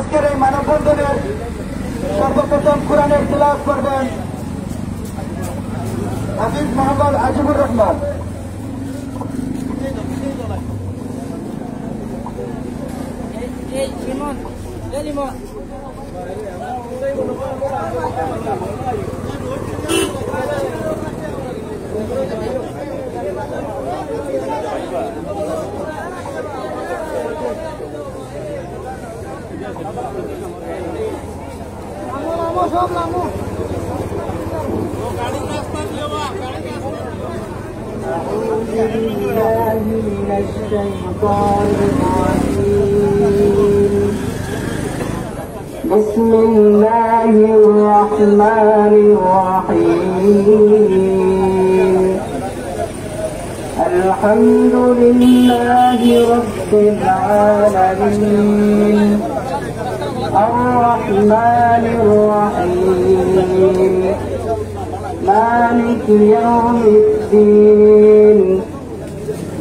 আজকের এই মানববন্ধনের সর্বপ্রথম কোরআনের তিলাওয়াত করবেন হাফিজ মোহাম্মদ আজিবুর রহমান। بسم الله الرحمن الرحيم الحمد لله رب العالمين الرحمن الرحيم مالك يوم الدين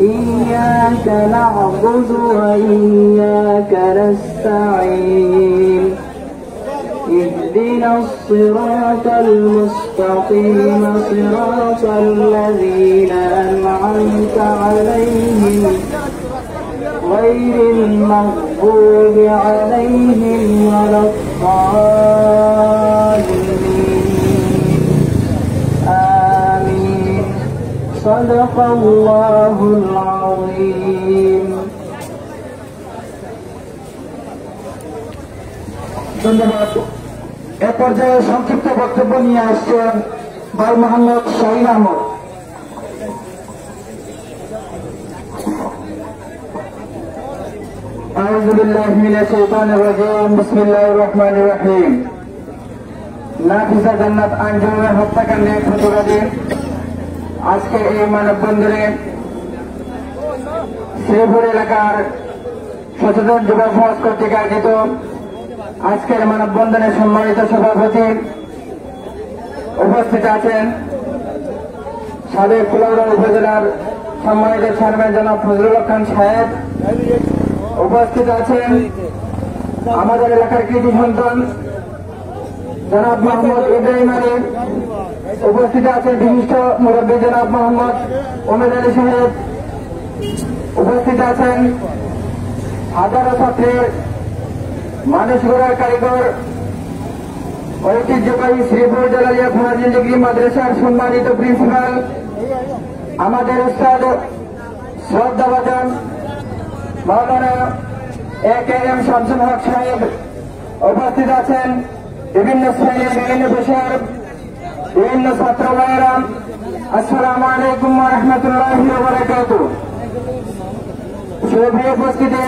إياك نعبد وإياك نستعين اهدنا الصراط المستقيم صراط الذين أنعمت عليهم غير المغضوب عليهم ولا الضالين آمين صدق الله العظيم। ধন্যবাদ। এ পর্যায়ে সংক্ষিপ্ত বক্তব্য নিয়ে আসছেন ভাই মোহাম্মদ শাহিন আহমদ। আউযু বিল্লাহি মিনাশ শাইতানির রাজীম বিসমিল্লাহির রহমানির রহিম। নাফিসা জান্নাত আঞ্জুমের হত্যাকাণ্ডের প্রতিবাদে আজকে এই মানববন্ধনে শ্রীপুর এলাকার সচেতন যুব সমাজ কর্তৃক আয়োজিত আজকের মানববন্ধনে সম্মানিত সভাপতি উপস্থিত আছেন সাবেক কুলাউড়া উপজেলার সম্মানিত চেয়ারম্যান জনাব ফজলুল হক খান সাহেব, উপস্থিত আছেন আমাদের এলাকার কৃতি সন্তান জনাব মোহাম্মদ ইব্রাহিম আলী, উপস্থিত আছেন বিশিষ্ট মুরব্বী জনাব মোহাম্মদ ওমেদ আলী সাহেব, উপস্থিত আছেন হাজারো ছাত্রের মানুষ গড়ার কারিগর ঐতিহ্যবাহী শ্রীপুর জালালিয়া ফাজিল ডিগ্রি মাদ্রাসার সম্মানিত প্রিন্সিপাল আমাদের উস্তাদ শ্রদ্ধাভাজন মাওলানা এ.কে.এম. শামসুল হক সাহেব, উপস্থিত আছেন বিভিন্ন শ্রেণীর বিভিন্ন পেশার বিভিন্ন ছাত্র ভাইয়েরা। আসসালামু আলাইকুম ওয়া রাহমাতুল্লাহি ওয়া বারাকাতুহু। সুপ্রিয় উপস্থিতি,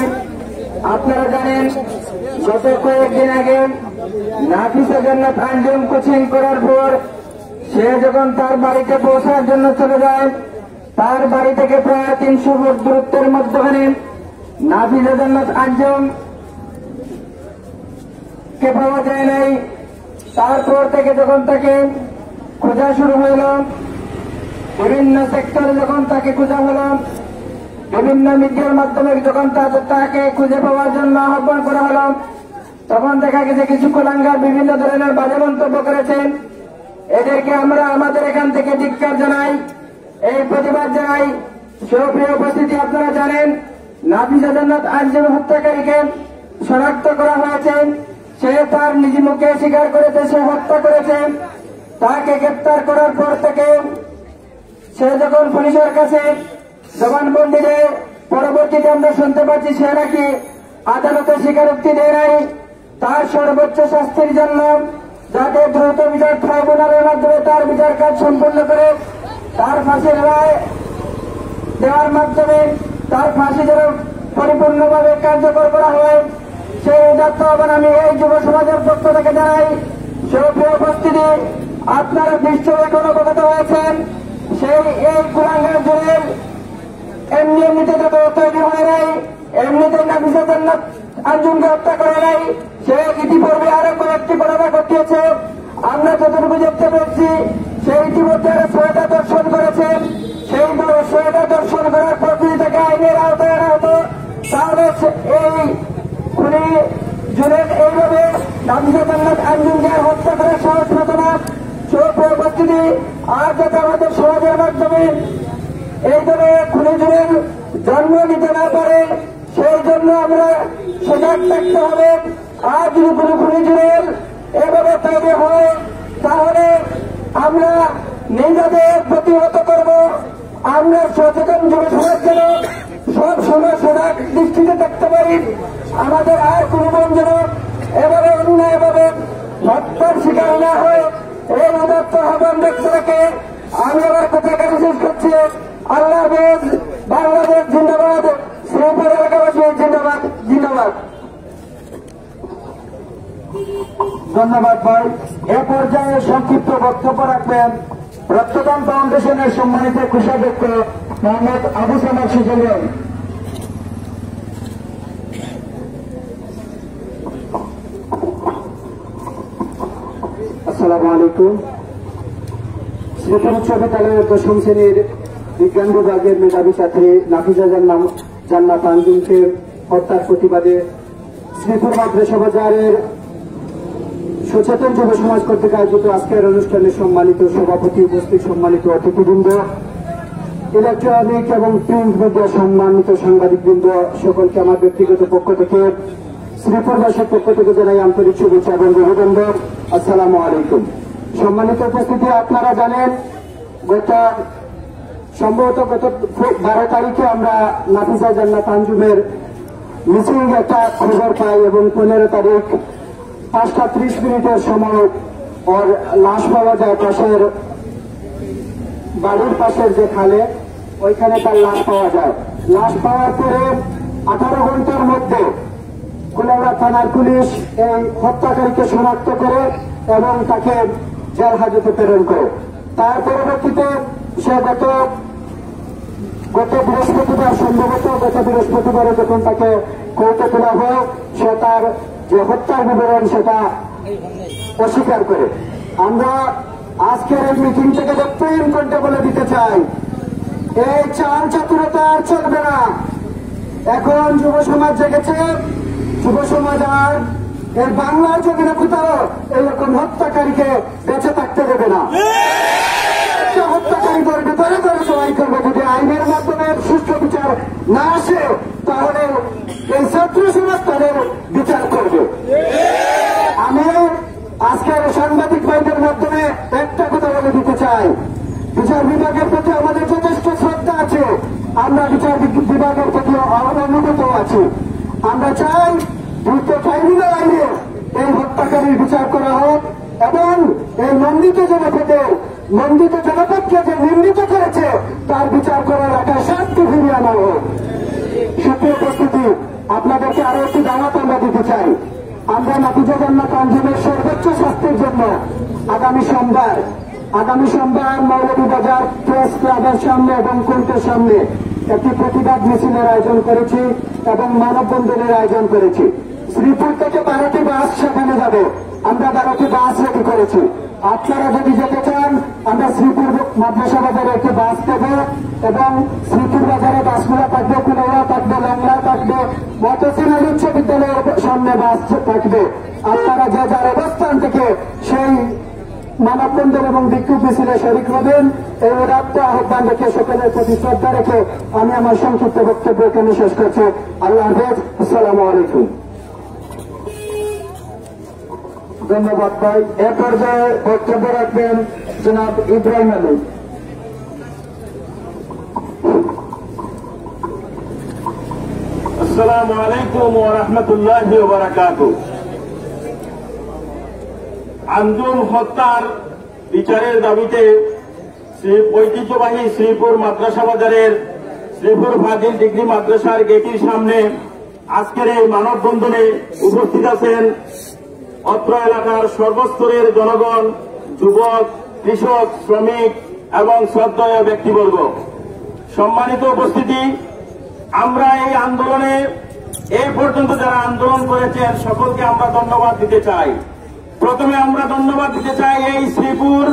আপনারা জানেন গত কয়েকদিন আগে নাফিসা জান্নাত আঞ্জুম কোচিং করার পর সে যখন তার বাড়িতে পৌঁছার জন্য চলে যায়, তার বাড়ি থেকে প্রায় 300 ফুট দূরত্বের মধ্যখানে নাফিসা জান্নাত আঞ্জুম কে পাওয়া যায় নাই। তারপর থেকে যখন তাকে খোঁজা শুরু হইল, বিভিন্ন সেক্টরে যখন তাকে খোঁজা হল, বিভিন্ন মিডিয়ার মাধ্যমে যখন তাকে খুঁজে পাওয়ার জন্য আহ্বান করা হল, তখন দেখা গেছে কিছু কুলাঙ্গার বিভিন্ন ধরনের বাজে মন্তব্য করেছেন। এদেরকে আমরা আমাদের এখান থেকে ধিক্কার জানাই, এই প্রতিবাদ জানাই। সুপ্রিয় উপস্থিতি, আপনারা জানেন নাফিসা জান্নাত আঞ্জুম হত্যাকারীকে শনাক্ত করা হয়েছে। সে তার নিজ মুখে স্বীকার করেছে সে হত্যা করেছে। তাকে গ্রেপ্তার করার পর থেকে সে যখন পুলিশের কাছে জবানবন্দি দেয়, পরবর্তীতে আমরা শুনতে পাচ্ছি সে নাকি আদালতে স্বীকারোক্তি দেয় নাই। তার সর্বোচ্চ শাস্তির জন্য যাতে দ্রুত বিচার ট্রাইব্যুনালের মাধ্যমে তার বিচার কাজ সম্পন্ন করে তার ফাঁসির রায় দেওয়ার মাধ্যমে তার ফাঁসি যেন পরিপূর্ণভাবে কার্যকর করা হয়, সেই উদাত্ত আহ্বান আমি এই যুব সমাজের পক্ষ থেকে জানাই। সুপ্রিয় উপস্থিতি, আপনারা নিশ্চয়ই কোনো কথা হয়েছেন সেই এই কুলাঙ্গার জুড়ে এমনিতে তো তৈরি হয় নাই, এমনিতে নাফিসা জান্নাত আঞ্জুমকে হত্যা করে নাই। সে ইতিপূর্বে আরো কয়েকটি ঘটনা ঘটিয়েছে। আমরা যতটুকু দেখতে পেয়েছি সে ইতিমধ্যে আরো 6টা দর্শন করেছে। সেই 6টা দর্শন করার পর যদি তাকে আইনের আওতায় আনা হতো তাহলে এই খুনি জুনের এই দুর্নীতি আর যাতে আমাদের সমাজের মাধ্যমে এই ধরনের খুনিজুরের জন্ম নিতে না পারে, সেই জন্য আমরা সজাগ থাকতে হবে। আর যদি কোনো খুনিজুরের এভাবে তৈরি হয় তাহলে আমরা নিজেদের প্রতিহত করব। আমরা সচেতন যুব সমাজ যেন সব সময় সজাগ দৃষ্টিতে থাকতে পারি। আমাদের আর কোনো বোন যেন এভাবে অন্যায়ভাবে হত্যার শিকার না হয়, এই উদাত্ত আহ্বান ব্যক্ত রেখে আমি আমার কথা এখানে শেষ করছি। আল্লাহ হাফেজ। বাংলাদেশ জিন্দাবাদ। শ্রীপুর এলাকাবাসী জিন্দাবাদ জিন্দাবাদ। ধন্যবাদ ভাই। এ পর্যায়ে সংক্ষিপ্ত বক্তব্য রাখবেন রক্তদান ফাউন্ডেশনের সম্মানিত কোষাধ্যক্ষ মোহাম্মদ আবু সামাদ সুজন। আসসালামু আলাইকুম। শ্রীপুর উচ্চ বিদ্যালয়ের 10ম শ্রেণীর বিজ্ঞান বিভাগের মেধাবী ছাত্রী নাফিজা জান্নাত আঞ্জুমকে হত্যার প্রতিবাদে শ্রীপুর মাদ্রাসা বাজারের সচেতন যুব সমাজ কর্তৃক আয়োজিত আজকের অনুষ্ঠানে সম্মানিত সভাপতি, উপস্থিত সম্মানিত অতিথিবৃন্দ, ইলেকট্রনিক এবং প্রিন্ট মিডিয়া সম্মানিত সাংবাদিকবৃন্দ, সকলকে আমার ব্যক্তিগত পক্ষ থেকে শ্রীপুরবাসীর পক্ষ থেকে জানাই আন্তরিক শুভেচ্ছা এবং অভিনন্দন। আসসালামু আলাইকুম। সম্মানিত উপস্থিতি, আপনারা জানেন সম্ভবত গত 12 তারিখে আমরা নাফিজা জান্নাত আঞ্জুমের মিসিং একটা খবর পাই এবং 15 তারিখ 5টা 30 মিনিটের সময় ওর লাশ পাওয়া যায় পাশের বাড়ির পাশের যে খালে, ওইখানে তার লাশ পাওয়া যায়। লাশ পাওয়ার পরে 18 ঘন্টার মধ্যে কুলাউড়া থানার পুলিশ এই হত্যাকারীকে শনাক্ত করে এবং তাকে জেল হাজতে প্রেরণ করে। তার পরবর্তীতে সে গত বৃহস্পতিবার, সম্ভবত গত বৃহস্পতিবারে যখন তাকে কোর্টে তোলা হয়, সে তার যে হত্যার বিবরণ সেটা অস্বীকার করে। আমরা আজকের এই মিটিং থেকে প্রেম করতে বলে দিতে চাই, এই চাল চাতুরতা আর চলবে না। এখন যুব সমাজ জেগেছে, যুব সমাজ আর এই বাংলার জমিনে কোথাও এইরকম হত্যাকারীকে বেঁচে থাকতে দেবে না। হত্যাকারীদের ভিতরে করে সবাই করবে। যদি আইনের মাধ্যমে সুষ্ঠু বিচার না আসে তাহলে এই ছাত্র সমাজ তাদের বিচার করবে। আমি আজকের সাংবাদিক ভাইদের মাধ্যমে একটা কথা বলে দিতে চাই, বিচার বিভাগের প্রতি আমাদের যথেষ্ট শ্রদ্ধা আছে, আমরা বিচার বিভাগের প্রতি অনুগত আছি। আমরা চাই দ্রুত ট্রাইব্যুনাল আইনে এই হত্যাকারীর বিচার করা হোক এবং এই নন্দিত জনপদকে যে নিন্দিত করেছে তার বিচার করার একটা শান্তি ফিরিয়ে আনা হোক। সুপ্রিয় উপস্থিতি, আপনাদেরকে আরো একটি দাওয়াত আমরা দিতে চাই। আমরা নাফিজা জান্নাত আঞ্জুমের সর্বোচ্চ শাস্তির জন্য আগামী সোমবার মৌলভীবাজার প্রেস ক্লাবের সামনে এবং কোর্টের সামনে একটি প্রতিবাদ মিছিলের আয়োজন করেছি এবং মানববন্ধনের আয়োজন করেছি। শ্রীপুর থেকে 12টি বাস সেখানে যাবে। আমরা 12টি বাস রেডি করেছি। আপনারা যদি যেতে চান, আমরা শ্রীপুর মাদ্রাসা বাজারে একটি বাস দেবো এবং শ্রীপুর বাজারে বাসগুলো থাকবে, কুলাউড়া থাকবে, লংলা থাকবে, মতসিনালী উচ্চ বিদ্যালয়ের সামনে বাস থাকবে। আপনারা যে যার অবস্থান থেকে সেই মানববন্ধন এবং বিক্ষোভ মিছিলে শরিক হবেন, এই উদাত্ত আহ্বান রেখে সকলের প্রতি শ্রদ্ধা রেখে আমি আমার সংক্ষিপ্ত বক্তব্য এখানে শেষ করছি। আল্লাহ হাফেজ। আসসালামু আলাইকুম। ধন্যবাদ ভাই। এ পর্যায়ে বক্তব্য রাখবেন জনাব ইব্রাহিম আলী। আসসালামু আলাইকুম ওয়া রাহমাতুল্লাহি ওয়া বারাকাতুহু। আঞ্জুম হত্যার বিচারের দাবিতে ঐতিহ্যবাহী শ্রীপুর মাদ্রাসা বাজারের শ্রীপুর ফাজিল ডিগ্রি মাদ্রাসার গেটের সামনে আজকের এই মানববন্ধনে উপস্থিত আছেন অত্র এলাকার সর্বস্তরের জনগণ, যুবক, কৃষক, শ্রমিক এবং শ্রদ্ধেয় ব্যক্তিবর্গ। সম্মানিত উপস্থিতি, আমরা এই আন্দোলনে এই পর্যন্ত যারা আন্দোলন করেছেন সকলকে আমরা ধন্যবাদ দিতে চাই। প্রথমে আমরা ধন্যবাদ দিতে চাই এই শ্রীপুর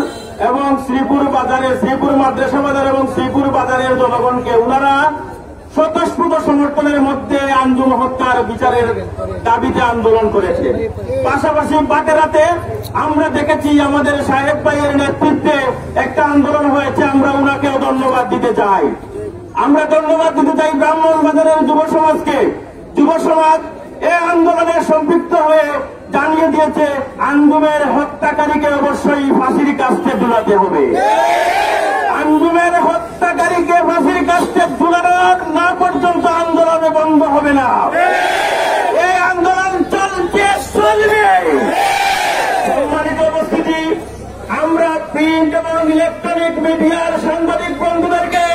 এবং শ্রীপুর বাজারে, শ্রীপুর মাদ্রাসা বাজার এবং শ্রীপুর বাজারের জনগণকে। ওনারা স্বতঃস্ফূর্ত সমর্থনের মধ্যে আঞ্জুম হত্যার বিচারের দাবিতে আন্দোলন করেছে। পাশাপাশি বাগেরহাটে আমরা দেখেছি আমাদের সাহেব ভাইয়ের নেতৃত্বে একটা আন্দোলন হয়েছে, আমরা ওনাকেও ধন্যবাদ দিতে চাই। আমরা ধন্যবাদ দিতে চাই ব্রাহ্মণবাজারের যুব সমাজকে। যুব সমাজ এই আন্দোলনে সম্পৃক্ত হয়ে জানিয়ে দিয়েছে আঞ্জুমের হত্যাকারীকে অবশ্যই ফাঁসির কাস্টে ঝুলাতে হবে। আঞ্জুমের হত্যাকারীকে ফাঁসির কাস্টে ঝুলানোর না পর্যন্ত আন্দোলন বন্ধ হবে না। এই আন্দোলন চলছে, চলবে। সম্মানিত উপস্থিতি, আমরা প্রিন্ট এবং ইলেকট্রনিক মিডিয়ার সাংবাদিক বন্ধুদেরকে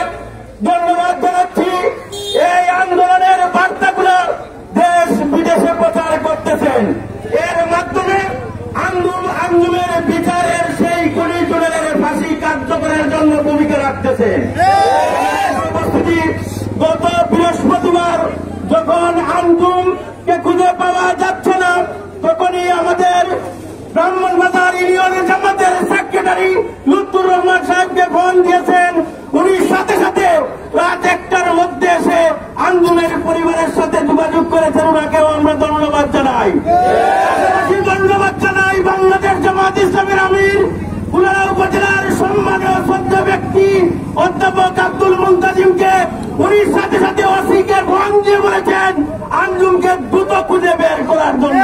ধন্যবাদ জানাচ্ছি। এই আন্দোলনের বার্তাগুলো দেশ বিদেশে প্রচার করতেছেন। এর মাধ্যমে আঞ্জুমের বিচারের সেই খুনি জুনেলের ফাঁসি কার্যকরের জন্য ভূমিকা রাখতেছেন। উপস্থিতি, গত বৃহস্পতিবার যখন আঞ্জুমকে খুঁজে পাওয়া যাচ্ছে না, তখনই আমাদের ব্রাহ্মণবাজার ইউনিয়ন জামাতের সেক্রেটারি লুৎফুর রহমান সাহেবকে ফোন দিয়েছেন। উনি সাথে সাথে রাত 1টার মধ্যে এসে আঞ্জুমের পরিবারের সাথে যোগাযোগ করেছেন। ওনাকেও আমরা ধন্যবাদ জানাই। পাশাপাশি ধন্যবাদ জানাই বাংলাদেশ জামাত ইসলামের আমির কুলাউড়া উপজেলার সম্মানীয় শ্রদ্ধ ব্যক্তি অধ্যাপক আব্দুল মুনতাজিমকে। উনি সাথে সাথে ওসিকে ফোন দিয়ে বলেছেন আঞ্জুমকে দ্রুত খুঁজে বের করার জন্য।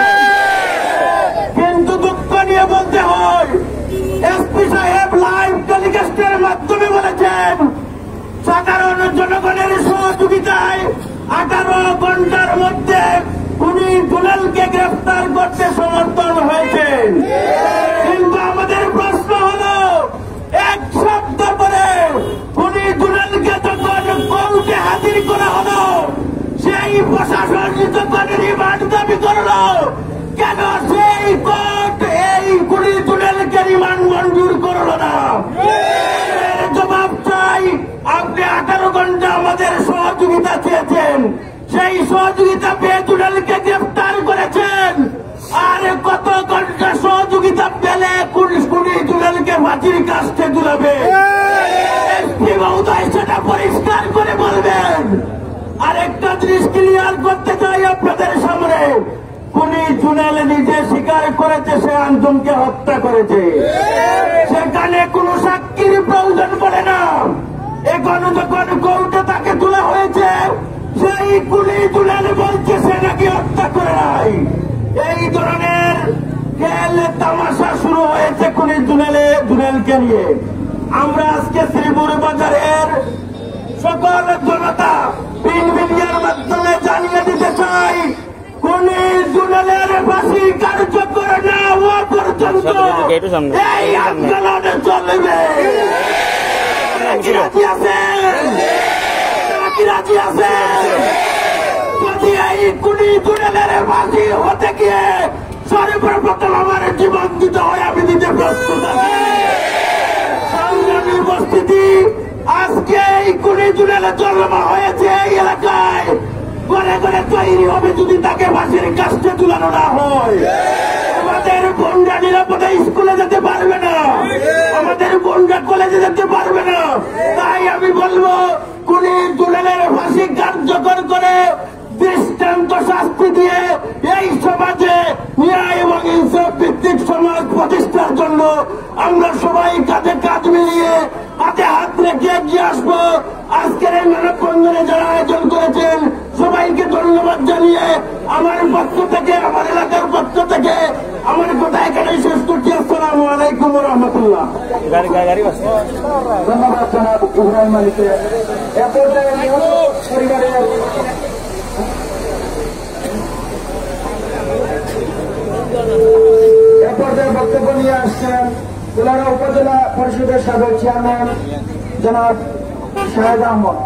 কিন্তু দুঃখ নিয়ে বলতে হয়, এসপি সাহেব লাইভ টেলিকাস্টের মাধ্যমে বলেছেন সাধারণ জনগণের সহযোগিতায় 18 ঘন্টার মধ্যে উনি জুনেলকে গ্রেফতার করতে সমর্থন হয়েছেন। কিন্তু আমাদের প্রশ্ন হল, এক সপ্তাহ পরে উনি জুনেলকে যখন কোর্টে হাজির করা হলো, সেই প্রশাসন যখন রিমান্ড দাবি করল, কেন সেই কোর্ট এই খুনি জুনেলকে রিমান্ড মঞ্জুর করল না? জবাব চাই। আপনি 18 ঘন্টা আমাদের সহযোগিতা চেয়েছেন, সেই সহযোগিতা পেয়ে জুনেলকে গ্রেফতার করেছেন। আর কত ঘন্টা সহযোগিতা পেলে খুনি জুনেলকে ফাঁসির কাস্টে ঝুলাবে? এসপি মহোদয় সেটা পরিষ্কার করে বলবেন। আরেকটা জিনিস ক্লিয়ার করতে চাই আপনাদের সামনে, খুনি জুনেল নিজে স্বীকার করেছে সে আঞ্জুমকে হত্যা করেছে। সেখানে কোন সাক্ষীর প্রয়োজন পড়ে না। এখন যখন কোর্টে তাকে তোলা হয়েছে, সেই খুনি জুনেল বলছে সে নাকি হত্যা করে নাই। এই ধরনের খেল তামাশা শুরু হয়েছে খুনি জুনেলকে নিয়ে। আমরা আজকে শ্রীপুর বাজারের সকল জনতা প্রিন্ট মিডিয়ার মাধ্যমে জানিয়ে দিতে চাই, খুনি জুনেলের ফাঁসি কার্যকর না হওয়া পর্যন্ত এই আন্দোলন চলবে। রাজি আছেন? যদি এই খুনি জুনেলের ফাঁসি হতে গিয়ে সর্বপ্রথম আমার জীবন দিতে হয়, আমি দিতে প্রস্তুত আছি। সংগ্রামী উপস্থিতি, আজকে এই খুনি জুনেলের জন্ম হয়েছে এই এলাকায়, ঘরে ঘরে তৈরি হবে যদি তাকে ফাঁসির কাস্টে ঝুলানো না হয়। আমাদের বোনরা নিরাপদে স্কুলে যেতে পারবে না, আমাদের বোনরা কলেজে যেতে পারবে না। তাই আমি বলবো, খুনি জুনেলের ফাঁসি কার্যকর করে দৃষ্টান্ত শাস্তি দিয়ে এই সমাজে ন্যায় এবং ইনসাফ ভিত্তিক সমাজ প্রতিষ্ঠার জন্য আমরা সবাই কাঁধে কাঁধ মিলিয়ে হাতে হাত রেখে এগিয়ে আসবো। আজকের এই মানববন্ধনে যারা আয়োজন করেছেন সবাইকে ধন্যবাদ জানিয়ে আমার পক্ষ থেকে, আমার এলাকার পক্ষ থেকে আমার কথা এখানেই শেষ করছি। আসসালামু আলাইকুম ওয়া রাহমাতুল্লাহ। ধন্যবাদ জনাব ইব্রাহিম আলীকে। এ পর্যায়ে নিহত পরিবারের বক্তব্য নিয়ে আসছেন কুলাউড়া উপজেলা পরিষদের সাবেক চেয়ারম্যান জনাব শাহেদ আহমদ।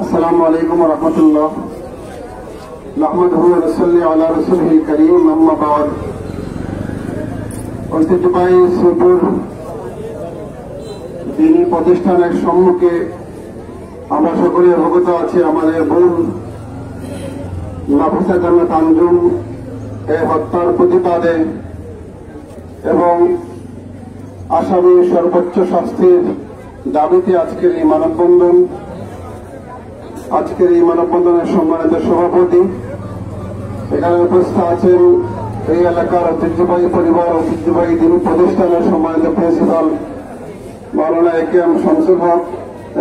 আসসালামু আলাইকুম ওয়া রাহমাতুল্লাহ। নাহমাদুহু ওয়া নুসাল্লি আলা রাসূলিল কারীম, আম্মা বা'দ। ঐতিহ্যবাহী শ্রীপুর দিনী প্রতিষ্ঠানের সম্মুখে আমরা সকলে অবগত আছি আমাদের বোন নাফিসা জান্নাত আঞ্জুম এই হত্যার প্রতিবাদে এবং আসামি সর্বোচ্চ শাস্তির দাবিতে আজকের এই মানববন্ধনের সম্মানিত সভাপতি, এখানে উপস্থিত আছেন এই এলাকার ঐতিহ্যবাহী পরিবার ঐতিহ্যবাহী দিনী প্রতিষ্ঠানের সম্মানিত প্রিন্সিপাল মাওলানা এ.কে.এম. শামসুল হক।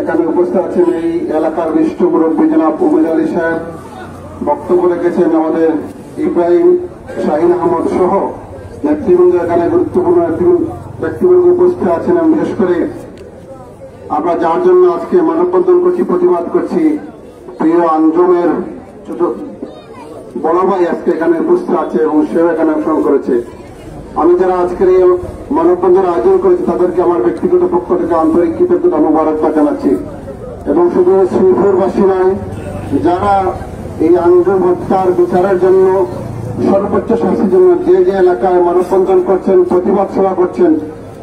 এখানে উপস্থিত আছেন এই এলাকার বিশিষ্ট মুরব্বী জনাব উমেদ আলী সাহেব। বক্তব্য রেখেছেন আমাদের ইব্রাহিম শাহিন আহমদ সহ নেতৃবৃন্দ। এখানে গুরুত্বপূর্ণ ব্যক্তিবর্গ উপস্থিত আছেন। আমি বিশেষ করে আমরা যার জন্য আজকে মানববন্ধন করছি, প্রতিবাদ করছি, প্রিয় আঞ্জুমের ছোট বড় ভাই আজকে এখানে উপস্থিত আছে এবং সেও এখানে অংশগ্রহণ করেছে। আমি যারা আজকের এই মানববন্ধন আয়োজন করেছি তাদেরকে আমার ব্যক্তিগত পক্ষ থেকে আন্তরিক কৃতজ্ঞতা মোবারকবাদ জানাচ্ছি। এবং শুধু শ্রীপুরবাসী নয়, যারা এই আঞ্জুম হত্যার বিচারের জন্য সর্বোচ্চ শাস্তির জন্য যে যে এলাকায় মানববন্ধন করছেন, প্রতিবাদ সভা করছেন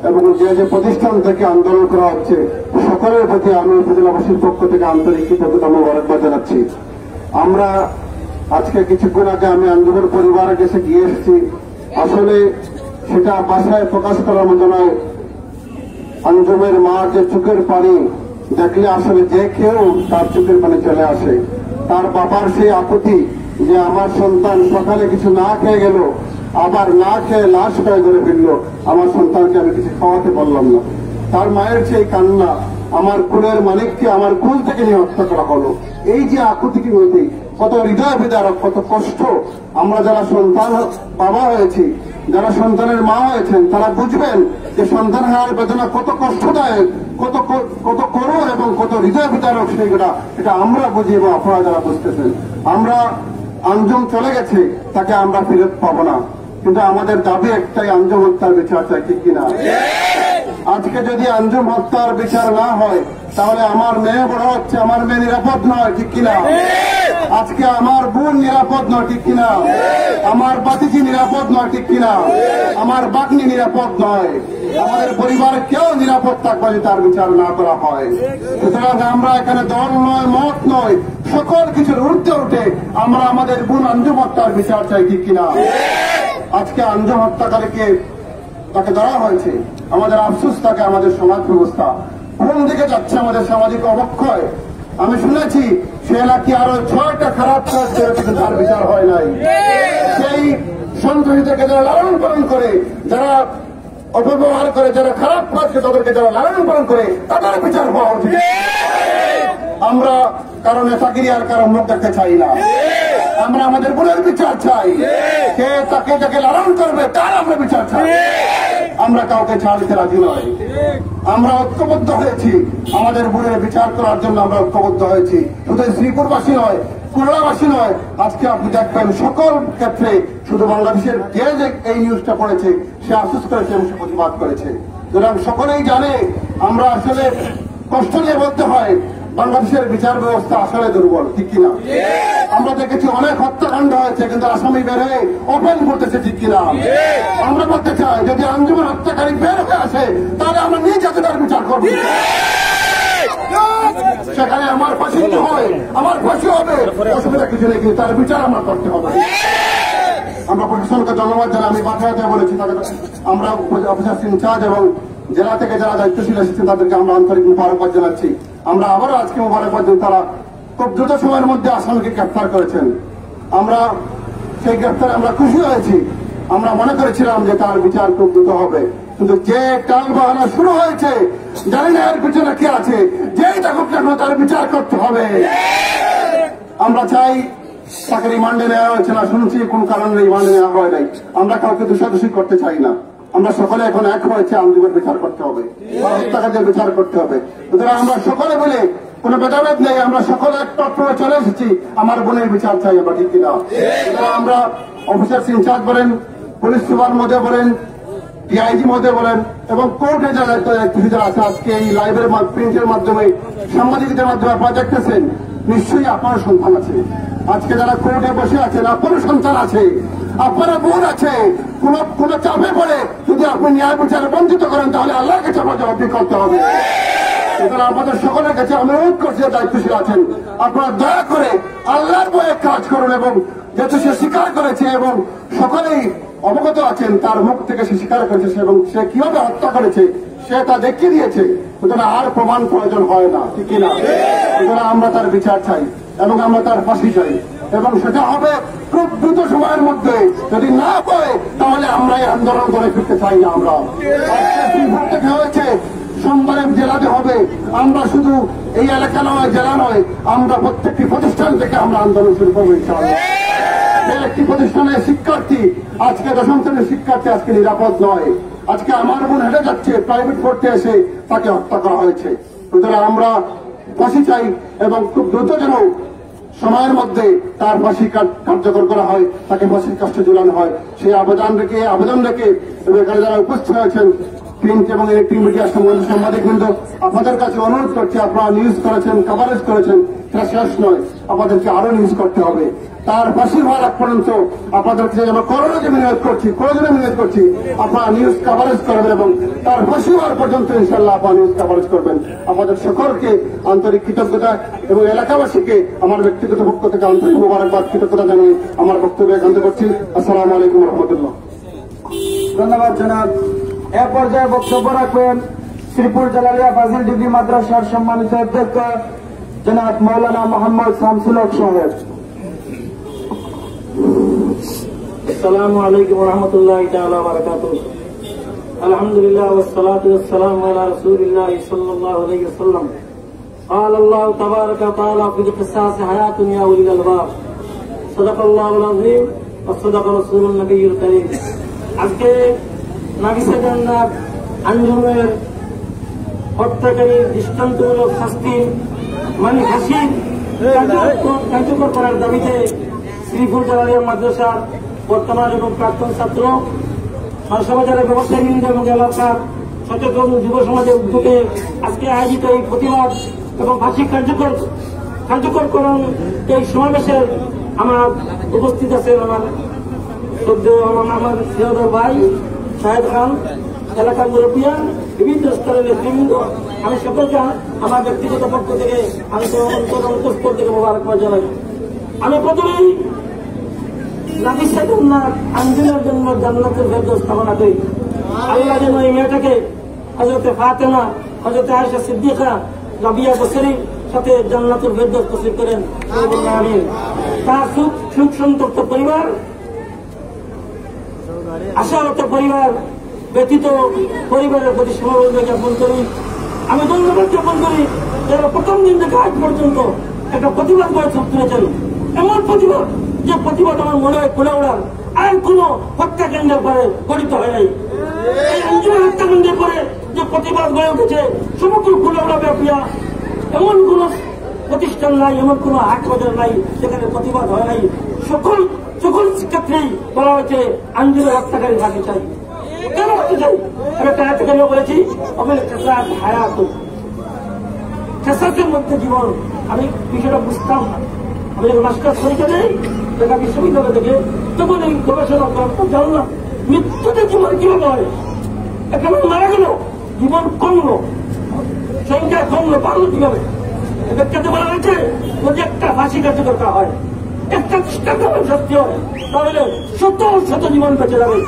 এবং যে যে প্রতিষ্ঠান থেকে আন্দোলন করা হচ্ছে, সকলের প্রতি আমি উপজেলাবাসীর পক্ষ থেকে আন্তরিক কৃতজ্ঞতা মোবারকবাদ জানাচ্ছি। আমরা আজকে কিছুক্ষণ আগে আমি আঞ্জুমের পরিবারের কাছে গিয়ে এসেছি। আসলে সেটা ভাষায় প্রকাশ করার মতো নয়। আঞ্জুমের মার যে চোখের পানি দেখলে আসলে যে কেউ তার চোখের পানি চলে আসে। তার বাবার সেই আকুতি যে আমার সন্তান সকালে কিছু না খেয়ে গেল, আবার না খেয়ে লাশ হয়ে ধরে ফিরল, আমার সন্তানকে আমি কিছু খাওয়াতে পারলাম না। তার মায়ের সেই কান্না, আমার কুলের মালিককে আমার কুল থেকে নিয়ে হত্যা করা হলো, এই যে আকুতিকে মধ্যে কত হৃদয় বিদারক, কত কষ্ট। আমরা যারা সন্তান বাবা হয়েছি, যারা সন্তানের মা হয়েছেন, তারা বুঝবেন যে সন্তান হারার বেদনা কত কষ্টদায়ক, কত করুণ এবং কত হৃদয় বিদারক সেইটা, এটা আমরা বুঝি এবং আপনারা যারা বুঝতেছেন। আমরা আঞ্জুম চলে গেছে, তাকে আমরা ফেরত পাবো না, কিন্তু আমাদের দাবি একটাই, আঞ্জুম হত্যার বিচার চাই, ঠিক কিনা? আজকে যদি আঞ্জুম হত্যার বিচার না হয় তাহলে আমার মেয়ে বড় হচ্ছে, আমার মেয়ে নিরাপদ নয়, ঠিক কিনা? আজকে আমার বোন নিরাপদ নয়, ঠিক কিনা? আমার বাতিজি নিরাপদ নয়, ঠিক কিনা? আমার বাগ্নি নিরাপদ নয়, আমাদের পরিবারে কেউ নিরাপদ থাকবে যদি তার বিচার না করা হয়। সুতরাং আমরা এখানে দল নয়, মত নয়, সকল কিছুর ঊর্ধ্বে উঠে আমরা আমাদের বোন আঞ্জুম হত্যার বিচার চাই, ঠিক কিনা? আজকে আঞ্জুম হত্যাকারীকে তাকে ধরা হয়েছে, আমাদের আফসোস থাকে আমাদের সমাজ ব্যবস্থা কোন দিকে যাচ্ছে, আমাদের সামাজিক অবক্ষয়। আমি শুনেছি সে নাকি আরো 6টা খারাপ কাজ করেছে, কিন্তু তার বিচার হয় নাই। সেই সন্ত্রাসীদেরকে যারা লালন পালন করে, যারা অপব্যবহার করে, যারা খারাপ কাজকে তাদেরকে যারা লালন পালন করে, তাদের বিচার হওয়া উচিত। আমরা কারো নেতাগিরি আর কারো মুখ দেখতে চাই না, আমরা আমাদের বোনের বিচার চাই। কে তাকে যাকে লালন করবে তার আমরা বিচার চাই। আমরা কাউকে ছাড় দিতে রাজি নয়। আমরা ঐক্যবদ্ধ হয়েছি আমাদের বোনের বিচার করার জন্য, আমরা ঐক্যবদ্ধ হয়েছি। শুধু শ্রীপুরবাসী নয়, খুলনাবাসী নয়, আজকে আপনি দেখবেন সকল ক্ষেত্রে শুধু বাংলাদেশের যে এই নিউজটা পড়েছে সে আফসোস করেছে এবং সে প্রতিবাদ করেছে। সুতরাং সকলেই জানে আমরা আসলে কষ্ট নিয়ে বলতে হয় বাংলাদেশের বিচার ব্যবস্থা আসলে দুর্বল, ঠিক কিনা? আমরা দেখেছি অনেক হত্যাকাণ্ড হয়েছে, কিন্তু আসামি বের হয়ে ওপেন করতেছে, ঠিক কিনা? আমরা বলতে চাই যদি আঞ্জুমের হত্যাকারী বের হয়ে আসে তাহলে আমরা নিজ হাতে তার বিচার করবো। সেখানে আমার ফাঁসি হয়, আমার ফাঁসি হবে, অসুবিধা কিছু নেই, কিন্তু তার বিচার আমরা করতে হবে। আমরা প্রশাসনকে ধন্যবাদ জানাই। আমি বাচ্চাদের বলেছি, তাদের আমরা অফিসার ইনচার্জ এবং জেলা থেকে যারা দায়িত্বশীল এসেছেন তাদেরকে আমরা আন্তরিক মোবারকবাদ জানাচ্ছি। আমরা আবারও আজকে মোবারকবাদ দিই, তারা খুব দ্রুত সময়ের মধ্যে আসামিকে গ্রেফতার করেছেন। আমরা সেই গ্রেফতারে আমরা খুশি হয়েছি। আমরা মনে করেছিলাম যে তার বিচার খুব দ্রুত হবে, কিন্তু যে টাল বাহানা শুরু হয়েছে, জানি না এর পিছনে কে আছে, যেই থাকুক না তার বিচার করতে হবে। আমরা চাই তাকে রিমান্ডে নেওয়া হয়েছে না, শুনছি কোন কারণে রিমান্ডে নেওয়া হয় নাই। আমরা কাউকে দোষাদোষী করতে চাই না। আমরা সকলে এখন এক হয়েছে, আঞ্জুমের বিচার করতে হবে, হত্যাকারীদের বিচার করতে হবে। সুতরাং আমরা সকলে বলে কোন ভেদাভেদ নেই, আমরা সকলে এক প্ল্যাটফর্মে চলে এসেছি, আমার বোনের বিচার চাই আমরা, ঠিক কিনা? আমরা অফিসার ইনচার্জ বলেন, পুলিশ সুপার মধ্যে বলেন, ডিআইজি মধ্যে বলেন এবং কোর্টে যারা আছে আজকে এই লাইভের প্রিন্টের মাধ্যমে, সাংবাদিকদের মাধ্যমে আপনারা দেখতেছেন, নিশ্চয়ই আপনার সন্তান আছে। আজকে যারা কোর্টে বসে আছেন আপনারও সন্তান আছে, আপনারা বোন আছে। কোন চাপে পড়ে যদি আপনি ন্যায় বিচারে বঞ্চিত করেন তাহলে আল্লাহর কাছে আপনার জবাবদিহি করতে হবে। সুতরাং আপনাদের সকলের কাছে আমি অনুরোধ করছি, দায়িত্বশীল আছেন, আপনারা দয়া করে আল্লাহর ভয়ে কাজ করুন এবং যেহেতু সে স্বীকার করেছে এবং সকলেই অবগত আছেন তার মুখ থেকে সে স্বীকার করেছে এবং সে কিভাবে হত্যা করেছে সে তা দেখিয়ে দিয়েছে, সুতরাং আর প্রমাণ প্রয়োজন হয় না, ঠিক কিনা? সুতরাং আমরা তার বিচার চাই এবং আমরা তার ফাঁসি চাই, এবং সেটা হবে খুব দ্রুত সময়ের মধ্যে। যদি না পায় তাহলে আমরা এই আন্দোলন করে ফিরতে চাই না। আমরা শ্রীপুর থেকে হয়েছে, সোমবারে জেলাতে হবে। আমরা শুধু এই এলাকা নয়, জেলা নয়, আমরা প্রত্যেকটি প্রতিষ্ঠান থেকে আমরা আন্দোলন শুরু করবো ইনশাআল্লাহ। একটি প্রতিষ্ঠানের শিক্ষার্থী, আজকে 10ম শ্রেণীর শিক্ষার্থী আজকে নিরাপদ নয়। আজকে আমার বোন হেঁটে যাচ্ছে, প্রাইভেট পড়তে এসে তাকে হত্যা করা হয়েছে। সুতরাং আমরা ফাঁসি চাই এবং খুব দ্রুত যেন সময়ের মধ্যে তার ফাঁসি কার্যকর করা হয়, তাকে ফাঁসির কাষ্টে ঝুলানো হয়। সেই আবেদন রেখে এখানে যারা উপস্থিত হয়েছেন প্রিন্ট এবং ইলেকট্রিক মিডিয়ার সাংবাদিকবৃন্দ, আপনাদের কাছে অনুরোধ করছি, আপনারা নিউজ করেছেন, কভারেজ করেছেন, সেটা শেষ নয়, আপনাদেরকে আরো নিউজ করতে হবে। তার ফাঁসি হওয়ার আগ পর্যন্ত আপনাদেরকে আমরা করোনাকে মিনিমাইজ করছি, আপনারা নিউজ কভারেজ করবেন এবং তার ফাঁসি হওয়ার পর্যন্ত ইনশাল্লাহ আপনারা নিউজ কভারেজ করবেন। আপনাদের সকলকে আন্তরিক কৃতজ্ঞতা এবং এলাকাবাসীকে আমার ব্যক্তিগত পক্ষ থেকে আন্তরিক মোবারকবাদ, কৃতজ্ঞতা জানিয়ে আমার বক্তব্য একান্ত করছি। আসসালামু আলাইকুম রহমতুল্লাহ। ধন্যবাদ জনাব। এ পর্যায়ে বক্তব্য রাখবেন শ্রীপুর জালালিয়া ফাজিল ডিগ্রি মাদ্রাসার সম্মানিত অধ্যক্ষ জনাব মৌলানা মোহাম্মদ শামসুল হক সাহেব। আসসালামু আলাইকুম ওয়া রাহমাতুল্লাহি তাআলা ওয়া বারাকাতুহু। আলহামদুলিল্লাহ ওয়াস সালাতু ওয়াস সালামু আলা রাসূলিল্লাহ সাল্লাল্লাহু আলাইহি ওয়াসাল্লাম। قال الله تبارك وتعالى في القصاص حياة يا أولي الألباب صدق الله العظيم وصدق رسول النبي الكريم। আজকে নাফিসা জান্নাত আঞ্জুমের হত্যাকারীর দৃষ্টান্তমূলক শাস্তি মানে ফাঁসি কার্যকর করার দাবিতে শ্রীপুর জালালিয়া মাদ্রাসার বর্তমান এবং প্রাক্তন ছাত্র, সমাজের ব্যবসায়ীবৃন্দ এবং এলাকার সচেতন যুব সমাজের উদ্যোগে আজকে আয়োজিত এই প্রতিবাদ এবং ফাঁসি কার্যকরকরণ এই সমাবেশের আমার উপস্থিত আছেন আমার আমার সিরাজুল ভাই, শাহেদ খান, এলাকার মুরব্বিয়ান, বিভিন্ন স্তরের নেতৃবৃন্দ। আমি সকলকে আমার ব্যক্তিগত পক্ষ থেকে অন্তঃস্থল থেকে মোবারকবাদ জানাই। আমি প্রথমেই নাফিসা জান্নাত আঞ্জুমের জন্য জান্নাতের ফেরদৌস কামনা করি। আল্লাহ যেন এই মেয়েটাকে হযরতে ফাতেমা, হযরতে আয়েশা সিদ্দিকা, রাবিয়া বসরির সাথে জান্নাতুল ফেরদৌস নসিব করেন, আমিন। তার সুখ সন্তপ্ত পরিবার, আশারত পরিবার ব্যতীত পরিবারের প্রতি সমবেদনা জ্ঞাপন করি। আমি ধন্যবাদ জ্ঞাপন করি যারা প্রথম দিন থেকে আজ পর্যন্ত একটা প্রতিবাদ করে তুলেছেন। এমন প্রতিবাদ, যে প্রতিবাদ আমার মনে হয় কুলাউড়ার আর কোন হত্যাকাণ্ডের পরে গঠিত হয় নাই। এই আঞ্জুমের হত্যাকাণ্ডের পরে যে প্রতিবাদ গড়ে উঠেছে সমগ্র কুলাউড়া ব্যাপিয়া এমন কোন প্রতিষ্ঠান নাই, এমন কোন হাট বাজার নাই যেখানে প্রতিবাদ হয় নাই। সকল শিক্ষার্থী বলা হয়েছে আঞ্জুমের হত্যাকারী ফাঁসি চাই। কেন হতে চাই? আমি একটা হাতে বলেছি, খেসাসের মধ্যে জীবন। আমি বিষয়টা বুঝতাম না। আমি যখন মাস্টার্স পরীক্ষা দেই ঢাকা বিশ্ববিদ্যালয় থেকে, তখন এই গবেষণা করতাম, জানলাম মৃত্যুতে জীবন কিভাবে হয়। একটা মানুষ মারা গেল, জীবন কমলো, সংখ্যা কমলো, পারলো কিভাবে? ব্যাখ্যাতে বলা হয়েছে যদি একটা ফাঁসি কার্যকর করা হয়, একটা দৃষ্টান্ত সত্যি হয়, তাহলে শত শত জীবন বেঁচে যাবে।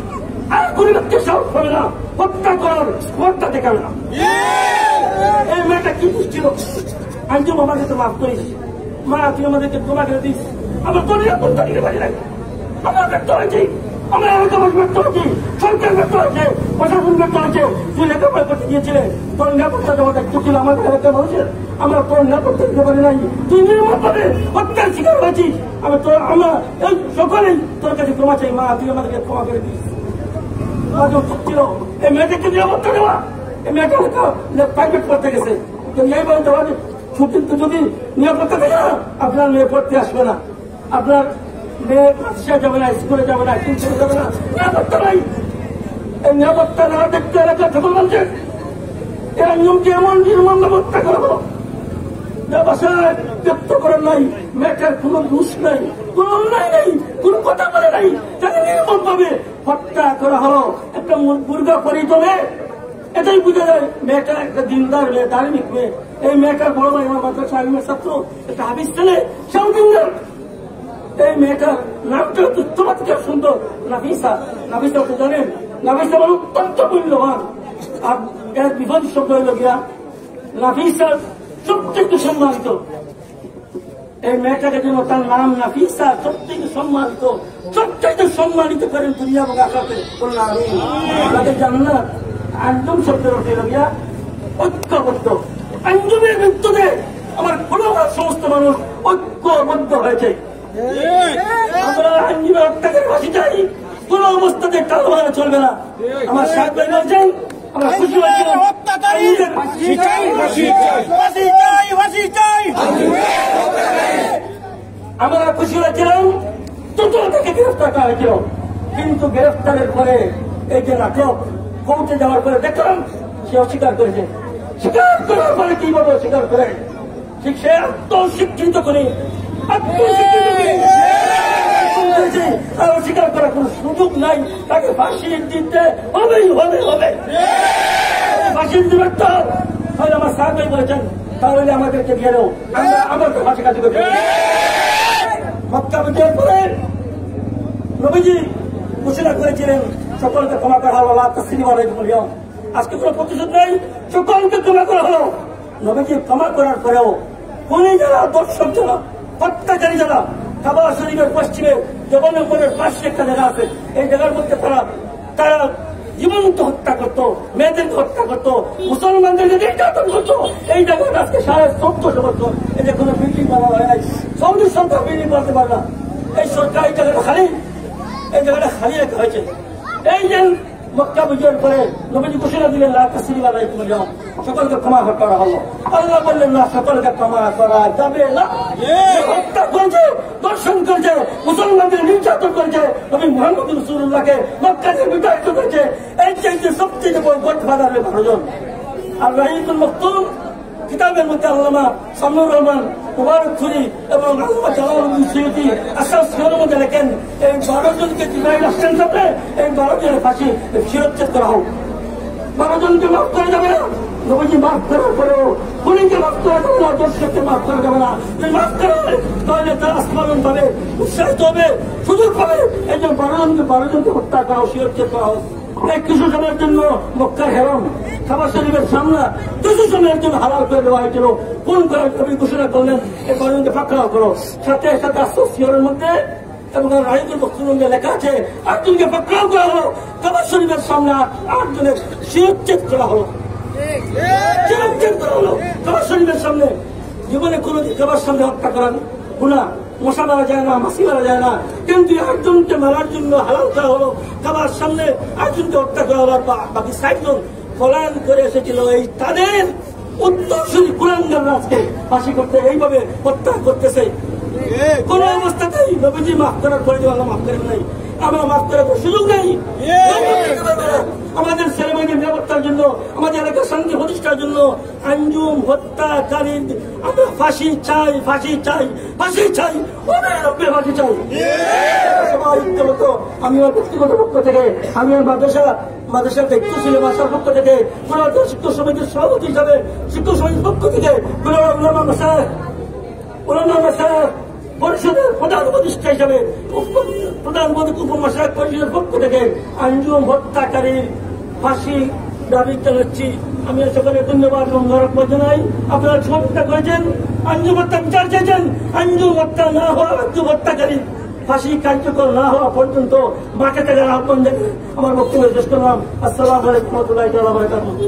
আর কোন ব্যক্তি সাহস পাবে না হত্যা করার স্পর্ধা দেখাবে না। এই মেয়েটা কি ছিল? আঞ্জুম আমাকে তো মাফ করিস, মা তুই আমাদেরকে তোমাকে দিস, আমার তো নিরাপত্তা দিতে পারি না। আমরা ব্যর্থ হয়েছি, আমরা এলাকাবাস ব্যর্থ হয়েছি, সরকার ব্যর্থ হয়েছে, প্রশাসন ব্যর্থ হয়েছে। তুই লেখাপড়া করতে গিয়েছিলেন, তোর নিরাপত্তা দেওয়া দায়িত্ব ছিল আমাদের এলাকার মানুষের, আমরা তোর নিরাপত্তা দিতে পারি নাই। তুই নিরাপত্তাভাবে হত্যার শিকার হয়েছিস। আমরা এই সকলেই তোর কাছে ক্ষমা চাই, মা তুই আমাদেরকে ক্ষমা করে দিস। ছিল এই মেয়েটাকে নিরাপত্তা দেওয়া, এই মেয়েটা প্রাইভেট পড়তে গেছে, এইভাবে দেওয়া কিন্তু যদি নিরাপত্তা থাকে না, আপনার মেয়ে পড়তে আসবে না, আপনার মেয়ে মাদ্রাসায় যাবে না, স্কুলে যাবে না, টিউশনে যাবে না, নিরাপত্তা নাই। এই নিরাপত্তা না দেখতে এলাকার সকল মানুষের এই নিয়মকে এমন নির্মম ব্যবস্থা করবো বাসায় ব্যক্ত করার নাই। মেয়েটার কোন দোষ নাই, কোন অন্যায় নেই, কোন কথা বলে নাই, তাকে নির্মম ভাবে হত্যা করা হলো একটা মুরগা পরিতলে। এটাই বুঝা যায় মেয়েটা একটা দিনদার মেয়ে, ধার্মিক মেয়ে। এই মেয়েটার বড় ভাই আমার মাদ্রাসা আলিমের ছাত্র, একটা হাফিজ ছেলে, সেও দিনদার। এই মেয়েটার নামটা চমৎকার সুন্দর, নাফিসা। নাফিসা তো জানেন, নাফিসা মানে অত্যন্ত মূল্যবান। আর এর বিপরীত শব্দ হইল গিয়া নাফিসা সবচেয়ে সম্মানিত। এই মেয়েটাকে জন্য তার নাম নাফিসা, সবচেয়ে সম্মানিত, সবচেয়ে সম্মানিত করেন দুনিয়া এবং আখিরাতে। বললাম আমি আপনাদের জান্নাত আঞ্জুম শব্দের অর্থ হইল গিয়া ঐক্যবদ্ধ। আঞ্জুমের মৃত্যুতে আমার কোনোবার সমস্ত মানুষ ঐক্যবদ্ধ হয়েছে। আমরা আঞ্জুমের হত্যাকারী ফাঁসি চাই, কোন অবস্থাতে টালবাহানা চলবে না। আমার সাহেব ভাই বলছেন আমরা খুশি হয়েছিলাম, আমরা খুশি হয়েছিলাম টোটাল থেকে গ্রেফতার করা হয়েছিল। কিন্তু গ্রেফতারের পরে এই যে নাটক কোর্টে যাওয়ার পরে দেখলাম সে অস্বীকার করেছে। স্বীকার করার পরে কিভাবে অস্বীকার করে? ঠিক সে আত্মস্বীকৃত করে আর অস্বীকার করার কোন সুযোগ নাই। তাকে ফাঁসি দিতে হবেই হবে হবে, ফাঁসি দিবে। তাহলে আমার সাহেব ভাই বলেছেন তাহলে আমাদেরকে দিয়ে দেও, আমরা তো ফাঁসি কাজ করতে। মক্কা বিজয়ের পরে নবীজি ঘোষণা করেছিলেন সকলকে ক্ষমা করা হলো, আজকে কোন প্রতিশোধ নেই, সকলকে ক্ষমা করা হলো। নবীজি ক্ষমা করার পরেও কোন যারা দর্শক যারা হত্যাকারী যারা কাবা শরীফের পশ্চিমে জগন্নাথের পাশে একটা জায়গা আছে, এই জায়গার মধ্যে তারা জীবন্ত হত্যা করতো, মেয়েদেরকে হত্যা করতো, মুসলমানদেরকে নির্যাতন করতো। এই জায়গাটা আজকে 1450 বছর এই যে কোনো বিল্ডিং বানানো হয় নাই। সৌদি সরকার বিল্ডিং বানাতে পারে না। এই সরকার এই জায়গাটা খালি রাখা হয়েছে। এই যে মক্কা বিজয়ের পরে নবীজি ঘোষণা দিলেন সকলকে ক্ষমা করা হলো। আল্লাহ বললেন না, সকলকে ক্ষমা করা যাবে না। হত্যা করেছে, দর্শন করেছে, মুসলমানদের নির্যাতন করেছে, নবী মুহাম্মদ রাসূলুল্লাহকে মক্কাতে বিতাড়িত করেছে, এই চাইতে সবচেয়ে বড় গডফাদার 12 জন। আর রাহিকুল মকতুম কিতাবের মধ্যে আল্লামা সামনুর রহমান মুবারকপুরি এবং আল্লামা জালালউদ্দিন সুয়ুতি আসার মধ্যে লেখেন এই 12 জনকে জিবরাইল আসছেন সামনে, এই 12 জনের ফাঁসি শিরচ্ছেদ করা হোক। 12 জনকে মাফ করা যাবে না। নবীজি মাফ করার পরেও খুনিকে মাফ করা যাবে না, দর্শককে মাফ করা যাবে না। যদি মাফ করা হয় তাহলে তারা আস্ফালন পাবে, উৎসাহিত হবে, সুযোগ পাবে। এই জন্য 12 জনকে হত্যা করা হোক, শিরচ্ছেদ করা হোক। এই কিছু সময়ের জন্য মক্কার হেরম কাবা শরীফের সামনে কিছু সময়ের জন্য হালাল করে দেওয়া হয়েছিল। কোন করার কবি ঘোষণা করলেন এই 12 জনকে পাকড়াও করো। সাথে সাথে আসিয়রের মধ্যে এবং রাহিকুল মকতুমে লেখা আছে 8 জনকে পাকড়াও করা হলো। কাবা শরীফের সামনে 8 জনের শিরচ্ছেদ করা হলো, শিরচ্ছেদ করা হলো কাবা শরীফের সামনে। জীবনে কোনদিন কাবার সামনে হত্যা করেন গুনাহ, মশা মারা যায় না, মাছি মারা যায় না, কিন্তু 8 জনকে মারার জন্য হালাল করা হলো। কাবার সামনে 8 জনকে হত্যা করা হলো। বাকি 60 জন পলায়ন করে এসেছিল। এই তাদের উত্তরসূরি কুলাঙ্গাররা আজকে ফাঁসি করতে এইভাবে হত্যা করতেছে। কোন অবস্থাতেই নবীজি মাফ করার পরে যে আল্লাহ মাফ করেন নাই, আমরা মাফ করার সুযোগ নেই। আমাদের ছেলেমেয়েদের নিরাপত্তার জন্য, আমাদের এলাকার শান্তি প্রতিষ্ঠার জন্য আঞ্জুম হত্যাকারী আমরা ফাঁসি চাই, ফাঁসি চাই, ফাঁসি চাই, অবিলম্বে ফাঁসি চাই। সবাই ঐক্যবদ্ধ। আমি আমার ব্যক্তিগত পক্ষ থেকে, আমি আমার মাদ্রাসার দায়িত্বশীল মাসার পক্ষ থেকে, শিক্ষক সমিতির সভাপতি হিসাবে শিক্ষক সমিতির পক্ষ থেকে পরিষদের প্রধান উপদেষ্টা হিসাবে প্রধান উপমহাশয় পরিষদের পক্ষ থেকে আঞ্জুম হত্যাকারীর ফাঁসি দাবি জানাচ্ছি। আমি সকলে ধন্যবাদ এবং মোবারকবাদ জানাই। আপনারা সহযোগিতা করেছেন, আঞ্জুম হত্যা বিচার চেয়েছেন। আঞ্জুম হত্যা না হওয়া, আঞ্জুম হত্যাকারী ফাঁসি কার্যকর না হওয়া পর্যন্ত মাঠে থেকে আহ্বান জানিয়ে আমার বক্তব্য শেষ করলাম। আসসালামু আলাইকুম ওয়া রাহমাতুল্লাহি ওয়া বারাকাতুহু।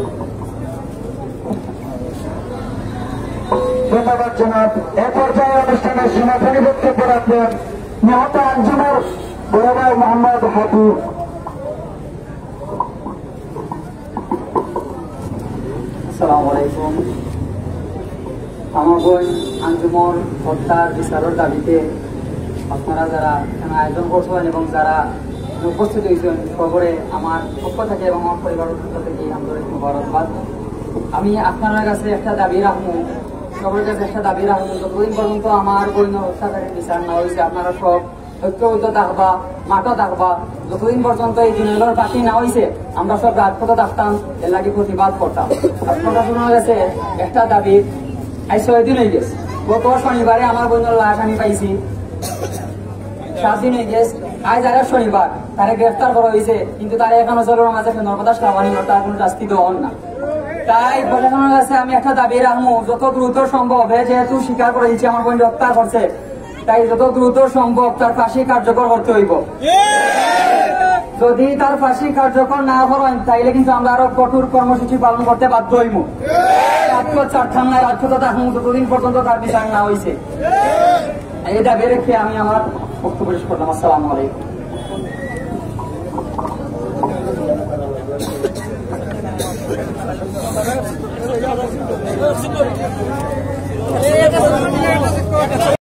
ধন্যবাদ জনাব। এ পর্যায়ে অনুষ্ঠানের সমাপনী বক্তব্য রাখবেন নিহত আঞ্জুমের বড় ভাই মোহাম্মদ হাবিব। আসসালামু আলাইকুম। আমার বোন আঞ্জুমর হত্যার বিচারের দাবিতে আপনারা যারা এখানে আয়োজন করছেন এবং যারা উপস্থিত হয়েছেন খবরে আমার পক্ষ থেকে এবং আমার পরিবারের পক্ষ থেকে আন্তরিক মোবারকবাদ। আমি আপনার কাছে একটা দাবি রাখবো, সবার কাছে একটা দাবি রাখবো, যতদিন পর্যন্ত আমার বোন হত্যাকারীর বিচার না হয়েছে আপনারা সব ঐক্যবদ্ধ থাকবা, মাঠও থাকবা। যতদিন পর্যন্ত এই দিনের বাকি না হয়েছে আমরা সব রাজপথে থাকতাম, এর লাগে প্রতিবাদ করতাম। আপনারা শোনা গেছে একটা দাবি আজ 6 দিন হয়ে গেছে। গত শনিবারে আমার বোনের লাশ আমি পাইছি, 7 দিন হয়ে গেছে। আজ আর শনিবার তারে গ্রেফতার করা হয়েছে, কিন্তু তারা এখনো চলোর মাঝে নর্মদাস লাভানি তার কোনো শাস্তি দেওয়া না। তাই প্রশাসনের কাছে আমি একটা দাবি রাখবো, যত দ্রুত সম্ভব, যেহেতু স্বীকার করে দিচ্ছে আমার বোন হত্যা করছে, তাই যত দ্রুত সম্ভব তার ফাঁসি কার্যকর করতে হইব। যদি তার ফাঁসি কার্যকর না করেন তাইলে কিন্তু আমরা আরো কঠোর কর্মসূচি পালন করতে বাধ্য হইব। রাজপথ থামনায় রাজপথে থাকুন যতদিন পর্যন্ত তার বিচার না হয়েছে। এই দাবি রেখে আমি আমার বক্তব্য শেষ করলাম। আসসালামু আলাইকুম।